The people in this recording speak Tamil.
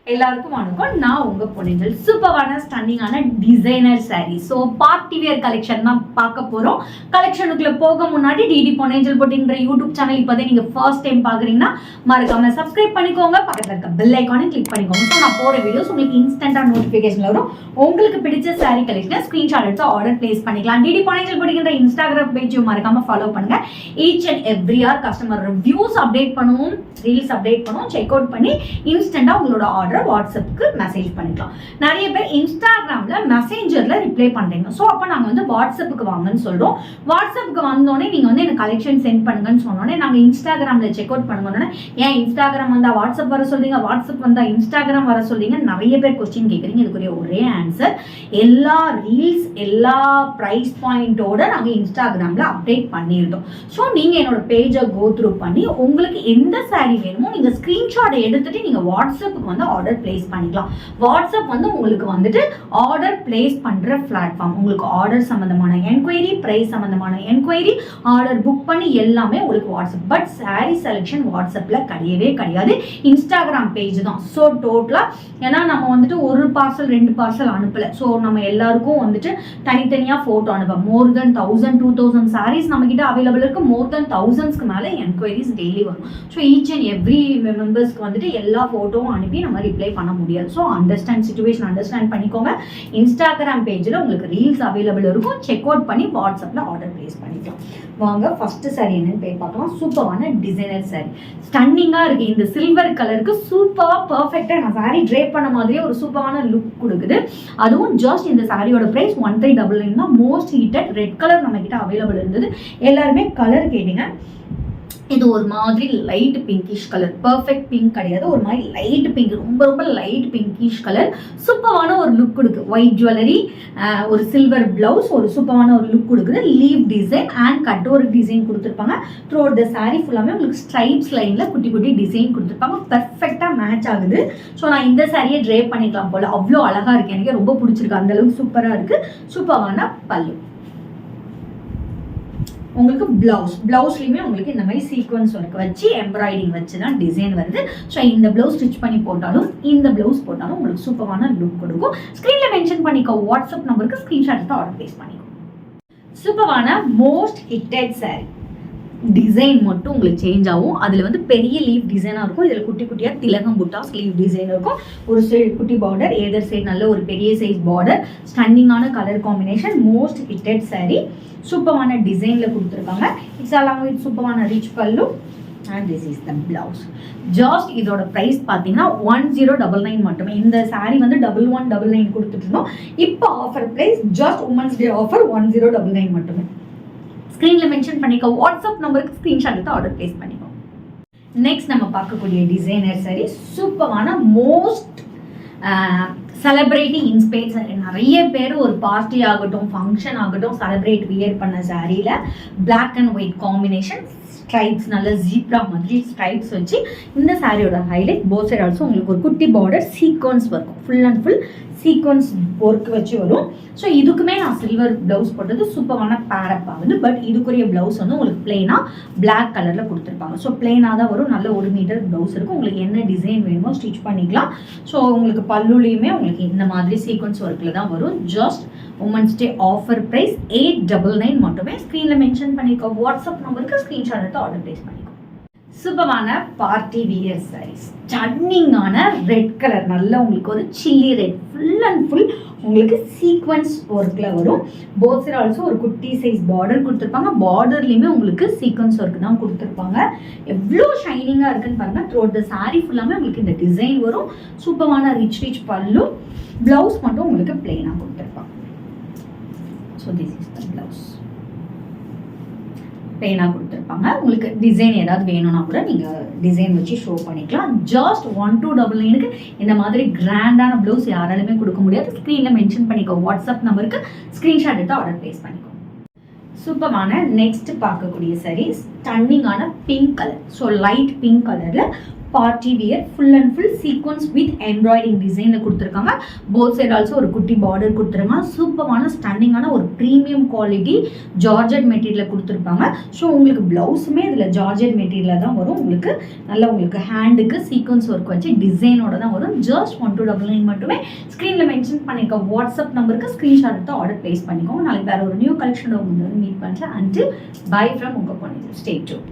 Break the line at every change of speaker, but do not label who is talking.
எல்லாருக்கும் வணக்கம். நான் உங்க பொண்ணுங்கள். சூப்பரான ஸ்டன்னிங்கான designer sari. So party wear collection தான் பார்க்க போறோம். கலெக்ஷனுக்குள்ள போக முன்னாடி டிடி பொன்னேஞ்சல் போட்டிங்கிற யூடியூப் சேனல் இப்போதே நீங்க ஃபர்ஸ்ட் டைம் பாக்குறீங்கன்னா மறக்காம சப்ஸ்கிரைப் பண்ணிக்கோங்க. பக்கத்துல இருக்க பெல் ஐக்கானை கிளிக் பண்ணிக்கோங்க. ஸோ நான் போற வீடியோஸ் உங்களுக்கு இன்ஸ்டன்டா நோட்டிபிகேஷன் வரும். உங்களுக்கு பிடிச்ச சாரீ கலெக்ஷனை ஸ்கிரீன்ஷாட் எடுத்து ஆர்டர் பிளேஸ் பண்ணிக்கலாம். டிடி பொன்னேஞ்சல் போட்டிங்கிற இன்ஸ்டாகிராம் பேஜையும் மறக்காம ஃபாலோ பண்ணுங்க. Each and every our customer reviews update பண்ணுவோம், ரீல்ஸ் அப்டேட் பண்ணுவோம். செக் அவுட் பண்ணி இன்ஸ்டன்டா உங்களோட ஆர்டர் வாட்ஸ்அப்புக்கு மெசேஜ் பண்ணிக்கலாம். நிறைய பேர் இன்ஸ்டாகிராம்ல மெசேஞ்சர்ல ரிப்ளை பண்றீங்க. ஸோ அப்போ நாங்கள் வந்து வாட்ஸ்அப்புக்கு வாங்கன்னு சொல்றோம். வாட்ஸ்அப்புக்கு வந்தோடனே நீங்க வந்து எனக்கு கலெக்ஷன் சென்ட் பண்ணுங்கன்னு சொன்னோடனே நாங்கள் இன்ஸ்டாகிராம்ல செக் அவுட் பண்ணுவோன்னே ஏன் இன்ஸ்டாகிராம் வந்தா வாட்ஸ்அப் வர சொல்றீங்க, வாட்ஸ்அப் வந்தா இன்ஸ்டாகிராம் வர சொல்றீங்க, நிறைய பேர் கொஸ்டின் கேட்குறீங்க. இதுக்குரிய ஒரே ஆன்சர், எல்லா ரீல்ஸ் எல்லா ப்ரைஸ் பாயிண்டோட நாங்கள் இன்ஸ்டாகிராம்ல அப்டேட் பண்ணியிருந்தோம். ஸோ நீங்க என்னோட பேஜை கோ த்ரூ பண்ணி உங்களுக்கு எந்த சாரீ வேணுமோ நீங்க ஸ்கிரீன்ஷாட் எடுத்துட்டு நீங்க வாட்ஸ்அப்புக்கு வந்து ஆர்டர் பிளேஸ் பண்ணிக்கலாம். வாட்ஸ்அப் வந்து உங்களுக்கு வந்துட்டு ஆர்டர் பிளேஸ் பண்ற பிளாட்ஃபார்ம். உங்களுக்கு ஆர்டர் சம்பந்தமான என்கொயரி, பிரைஸ் சம்பந்தமான என்கொயரி, ஆர்டர் புக் பண்ணி எல்லாமே உங்களுக்கு வாட்ஸ்அப். பட் சாரீ செலெக்ஷன் வாட்ஸ்அப்ல கிடையவே கிடையாது, இன்ஸ்டாகிராம் பேஜ் தான். ஸோ டோட்டலா ஏன்னா நம்ம வந்துட்டு ஒரு பார்சல் 2 பார்சல் அனுப்பல. ஸோ நம்ம எல்லாருக்கும் வந்துட்டு தனித்தனியா போட்டோ அனுப்ப மோர் தென் 1000 2000 சாரீஸ் நம்ம கிட்ட அவைலபிள் இருக்கு. மோர் தென் தௌசண்ட்ஸ்க்கு மேல என்கொயரிஸ் டெய்லி வரும். ஸோ ஈச் அண்ட் எவ்ரி மெம்பர்ஸ்க்கு வந்துட்டு எல்லா போட்டோவும் அனுப்பி நம்ம ரிப்ளை பண்ண முடியாது. ஸோ சிச்சுவேஷன் அண்டர்ஸ்டாண்ட் பண்ணிக்கோங்க. இன்ஸ்டாகிராம் பேஜில் உங்களுக்கு ரீல்ஸ் அவைலபிள் இருக்கும். செக் அவுட் பண்ணி வாட்ஸ்அப்ல ஆர்டர் பிளேஸ் பண்ணிக்கலாம். வாங்க ஃபர்ஸ்ட் சாரி என்னன்னு போய் பார்க்கலாம். சூப்பரான டிசைனர் சாரி, ஸ்டன்னிங்கா இருக்கு. இந்த சில்வர் கலருக்கு சூப்பரா பர்ஃபெக்டா நான் சாரி ட்ரேப் பண்ண மாதிரியே ஒரு சூப்பரான லுக் கொடுக்குது. அதுவும் ஜஸ்ட் இந்த சாரியோட பிரைஸ் 1399 தான். மோஸ்ட் ஹீட்டட் ரெட் கலர் நம்ம கிட்ட அவைலபிள் இருந்தது. எல்லாருமே கலர் கேட்டீங்க. இது ஒரு மாதிரி light pinkish colour, perfect pink கிடையாது, ஒரு மாதிரி லைட் பிங்க், ரொம்ப ரொம்ப லைட் பிங்கிஷ் கலர். சூப்பரான ஒரு லுக் கொடுக்கு. ஒயிட் ஜுவல்லரி, ஒரு சில்வர் பிளவுஸ், ஒரு சூப்பரான ஒரு லுக் கொடுக்குது. லீவ் டிசைன் அண்ட் கட் ஒரு டிசைன் கொடுத்துருப்பாங்க. த்ரூ அவுட் த சாரி ஃபுல்லாமே உங்களுக்கு ஸ்ட்ரைப்ஸ் லைன்ல குட்டி குட்டி டிசைன் கொடுத்துருப்பாங்க. பெர்ஃபெக்டா மேட்ச் ஆகுது. ஸோ நான் இந்த சாரியை ட்ரேப் பண்ணிக்கலாம் போல, அவ்வளோ அழகா இருக்கு. எனக்கு ரொம்ப பிடிச்சிருக்கு, அந்த அளவுக்கு சூப்பரா இருக்கு. சூப்பரான பல்லு. உங்களுக்கு பிளவுஸ்லையுமே உங்களுக்கு இந்த மாதிரி சீக்வன்ஸ் ஒர்க் வச்சு எம்ப்ராய்டிங் வச்சு தான் டிசைன் வருது. ஸோ இந்த பிளவுஸ் ஸ்டிச் பண்ணி போட்டாலும் இந்த பிளவுஸ் போட்டாலும் உங்களுக்கு சூப்பரான லுக் கொடுக்கும். ஸ்க்ரீனில் மென்ஷன் பண்ணிக்கோ வாட்ஸ்அப் நம்பருக்கு ஸ்க்ரீன்ஷாட் எடுத்து ஆர்டர் பிளேஸ் பண்ணிக்கோ. சூப்பரான மோஸ்ட் ஹிட்டட் சாரி. டிசைன் மட்டும் உங்களுக்கு சேஞ்ச் ஆகும். அதில் வந்து பெரிய லீவ் டிசைனாக இருக்கும். இதில் குட்டி குட்டியாக திலகம் புட்டா ஸ்லீவ் டிசைன் இருக்கும். ஒரு சைடு குட்டி பார்டர், ஏதர் சைடு நல்ல ஒரு பெரிய சைஸ் பார்டர். ஸ்டன்னிங்கான colour combination. Most hitted sari. சூப்பரான டிசைனில் கொடுத்துருக்காங்க. இட்ஸ் அலாங் வித் சூப்பரான rich pallu and this is the blouse. Just இதோட ப்ரைஸ் பார்த்தீங்கன்னா 1099 மட்டுமே. இந்த சாரி வந்து 1199 கொடுத்துட்டு இருந்தோம். இப்போ offer price just women's day offer 1099 மட்டுமே. ஸ்க்ரீனில் மென்ஷன் பண்ணிக்கோ வாட்ஸ்அப் நம்பருக்கு ஸ்க்ரீன்ஷாட் எடுத்து ஆர்டர் பிளேஸ் பண்ணிக்கோ. நெக்ஸ்ட் நம்ம பார்க்கக்கூடிய டிசைனர் சாரி சூப்பரான மோஸ்ட் செலிப்ரேட்டிங் இன்ஸ்பைர் சாரி. நிறைய பேர் ஒரு பார்ட்டி ஆகட்டும், ஃபங்க்ஷன் ஆகட்டும், செலிப்ரேட் வியர் பண்ண சாரியில் black and white combination, stripes நல்ல ஜீப்ரா மாதிரி ஸ்ட்ரைப்ஸ் வச்சு இந்த சாரியோட ஹைலைட். போத் சைடு ஆல்சோ உங்களுக்கு ஒரு குட்டி பார்டர் சீக்வன்ஸ் வரும். Full and full sequence work வச்சு வரும். ஸோ இதுக்குமே நான் சில்வர் பிளவுஸ் போட்டது சூப்பரான பேரப் ஆகுது. பட் இதுக்குரிய பிளவுஸ் வந்து உங்களுக்கு பிளெயினாக பிளாக் கலரில் கொடுத்துருப்பாங்க. ஸோ பிளெயினாக தான் வரும். நல்ல 1 மீட்டர் பிளவுஸ் இருக்கும். உங்களுக்கு என்ன டிசைன் வேணுமோ ஸ்டிச் பண்ணிக்கலாம். ஸோ உங்களுக்கு பல்லுலையுமே உங்களுக்கு இந்த மாதிரி சீக்வன்ஸ் ஒர்க்கில் தான் வரும். Just women's day offer price 899 மட்டுமே. ஸ்க்ரீனில் மென்ஷன் பண்ணிக்கோ வாட்ஸ்அப் நம்பருக்கு ஸ்க்ரீன்ஷாட் எடுத்து ஆர்டர் பிளேஸ் பண்ணிக்கோ. சூப்பரான பார்ட்டி வியர் சாரீஸ். ஸ்டன்னிங்கான ரெட் கலர், நல்ல உங்களுக்கு ஒரு chilli red, full and full உங்களுக்கு சீக்வன்ஸ் ஒர்க்கில் வரும். போத் சைடு ஆல்சோ ஒரு குட்டி சைஸ் பார்டர் கொடுத்துருப்பாங்க. பார்டர்லேயுமே உங்களுக்கு சீக்வன்ஸ் ஒர்க் தான் கொடுத்துருப்பாங்க. எவ்வளோ ஷைனிங்காக இருக்குன்னு பாருங்க. த்ரூ அவுட் த சாரீ ஃபுல்லாமே உங்களுக்கு இந்த டிசைன் வரும். சூப்பரான ரிச் பல்லு. பிளவுஸ் மட்டும் உங்களுக்கு பிளெயினாக கொடுத்துருப்பாங்க. So this is the blouse. பிளெயினாக கொடுத்துருப்பாங்க. உங்களுக்கு டிசைன் ஏதாவது வேணும்னா கூட நீங்கள் டிசைன் வச்சு ஷோ பண்ணிக்கலாம். ஜஸ்ட் 1299க்கு இந்த மாதிரி கிராண்டான ப்ளவுஸ் யாராலுமே கொடுக்க முடியாது. ஸ்க்ரீனில் மென்ஷன் பண்ணிக்கோ வாட்ஸ்அப் நம்பருக்கு ஸ்க்ரீன்ஷாட் எடுத்து ஆர்டர் பிளேஸ் பண்ணிக்கோ. சூப்பரான நெக்ஸ்ட் பார்க்கக்கூடிய சாரி ஸ்டன்னிங்கான pink colour. So light pink கலரில் party wear full and full sequins with embroidering டிசைனில் கொடுத்துருக்காங்க. போத் சைடு ஆல்சோ ஒரு குட்டி பார்டர் கொடுத்துருக்காங்க. சூப்பரான ஸ்டன்னிங்கான ஒரு ப்ரீமியம் குவாலிட்டி ஜார்ஜெட் மெட்டீரியலில் கொடுத்துருப்பாங்க. ஸோ உங்களுக்கு ப்ளவுஸுமே இதில் ஜார்ஜெட் மெட்டீரியலில் தான் வரும். உங்களுக்கு நல்லா உங்களுக்கு ஹேண்டுக்கு சீக்வன்ஸ் ஒர்க் வச்சு டிசைனோட தான் வரும். ஜஸ்ட் 1299 மட்டுமே. ஸ்க்ரீனில் மென்ஷன் பண்ணிக்க வாட்ஸ்அப் நம்பருக்கு ஸ்க்ரீன்ஷாட் எடுத்து ஆர்டர் ப்ளேஸ் பண்ணிக்கோங்க. நாளைக்கு வேறு ஒரு நியூ கலெக்ஷனோட மீட் பண்ணுறேன். அண்டில் பை ஃப்ரம் உங்கள் பொண்ணு. Stay tune.